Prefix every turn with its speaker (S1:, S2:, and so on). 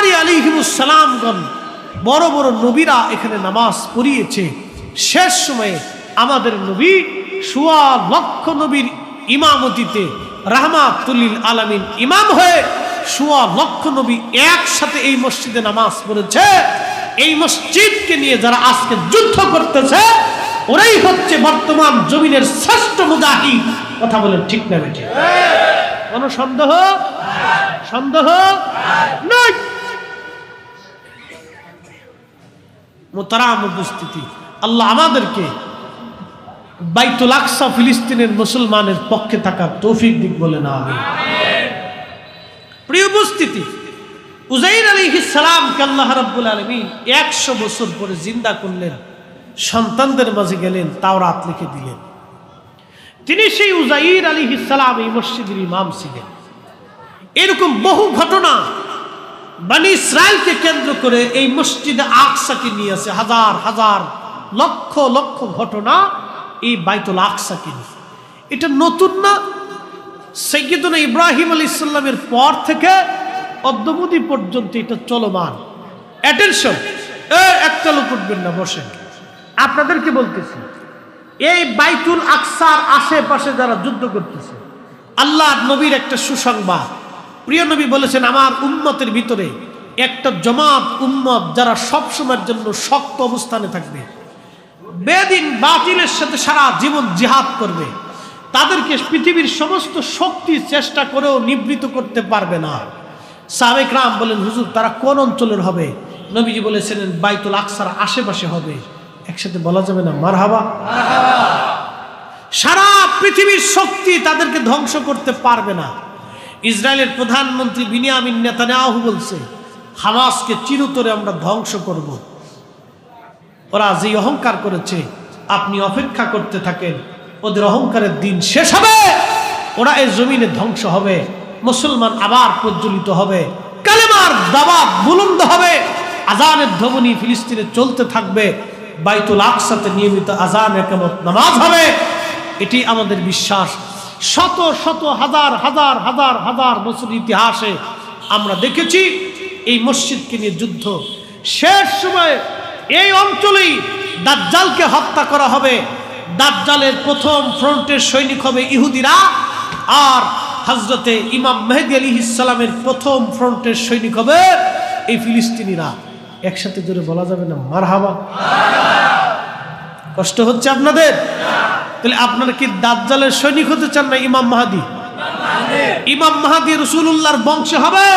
S1: আম্বিয়ারি আলাইহিমুস সালামগণ বড় বড় নবীরা এখানে নামাজ পড়িয়েছে। শেষ সময়ে আমাদের নবী ১৬ লক্ষ নবীর ইমামতিতে রাহমাতুল লিল আলামিন ইমাম হয়ে ১৬ লক্ষ নবী একসাথে এই মসজিদে নামাজ পড়েছে। এই মসজিদকে নিয়ে যারা আজকে যুদ্ধ করতেছে ওরাই হচ্ছে বর্তমান জমিনের শ্রেষ্ঠ মুজাহিদ। কথা বলেন ঠিক না বেঠিক? কোনো সন্দেহ নাই। মুহতারাম উপস্থিতি, আল্লাহ আমাদেরকে বাইতুল আকসা ফিলিস্তিনের মুসলমানের পক্ষে থাকার তৌফিক দিক বলেন আমিন। প্রিয় উপস্থিতি, উজাইর আলাইহিস সালামকে আল্লাহ রাব্বুল আলামিন ১০০ বছর পরে জিন্দা করলেন, সন্তানদের মাঝে গেলেন, তাওরাত লিখে দিলেন। তিনি সেই উজাইর আলাইহিস সালাম এই মসজিদের ইমাম ছিলেন। এরকম বহু ঘটনা বনি ইসরাইলকে কেন্দ্র করে এই মসজিদে আকসাকে নিয়ে আসে, হাজার হাজার লক্ষ লক্ষ ঘটনা এই বাইতুল আকসাকে নিয়ে। এটা নতুন না, সাইয়্যিদুনা ইব্রাহিম আলাইহিস সালামের পর থেকে অদ্যবধি পর্যন্ত এটা চলমান। অ্যাটেনশন, একটা লোক উঠবেন না, বসেন। আপনাদেরকে বলতেছি, এই বাইতুল আকসার আশেপাশে যারা যুদ্ধ করতেছে, আল্লাহ নবীর একটা সুসংবাদ। প্রিয় নবী বলেছেন, আমার উম্মতের ভিতরে একটা জমাত উম্মত যারা সবসময়ের জন্য শক্ত অবস্থানে থাকবে, বেদিন বাতিলের সাথে সারা জীবন জিহাদ করবে, তাদেরকে পৃথিবীর সমস্ত শক্তি চেষ্টা করেও নিবৃত করতে পারবে না। সাহাবায়ে কেরাম বলেন, হুজুর তারা কোন অঞ্চলের হবে? নবীজি বলেছিলেন বাইতুল আকসার আশেপাশে হবে। একসাথে বলা যাবে না মারহাবা? সারা পৃথিবীর শক্তি তাদেরকে ধ্বংস করতে পারবে না। ইসরায়েলের প্রধানমন্ত্রী বিনিয়ামিন নেতানিয়াহু বলছে, হামাসকে চিরতরে আমরা ধ্বংস করব। ওরা যে অহংকার করেছে, আপনি অপেক্ষা করতে থাকেন, ওদের অহংকারের দিন শেষ হবে, ওরা এই জমিনে ধ্বংস হবে, মুসলমান আবার প্রজ্বলিত হবে, কালেমার দাওয়াত বুলন্দ হবে, আজানের ধ্বনি ফিলিস্তিনে চলতে থাকবে, বাইতুল আকসাতে নিয়মিত আজান ইকামত নামাজ হবে। এটি আমাদের বিশ্বাস। শত শত হাজার হাজার হাজার হাজার বছর ইতিহাসে আমরা দেখেছি এই মসজিদকে নিয়ে যুদ্ধ। শেষ সময়ে এই অঞ্চলেই দাজ্জালকে হত্যা করা হবে। দাজ্জালের প্রথম ফ্রন্টের সৈনিক হবে ইহুদিরা, আর হযরতে ইমাম মেহেদী আলাইহিস সালামের প্রথম ফ্রন্টের সৈনিক হবে এই ফিলিস্তিনিরা। একসাথে জোরে বলা যাবে না মারহাবা? কষ্ট হচ্ছে আপনাদের? তাহলে আপনারা কি দাজ্জালের সৈনিক হতে চান না ইমাম মাহদী? ইমাম মাহদী রাসূলুল্লাহর বংশ হবে।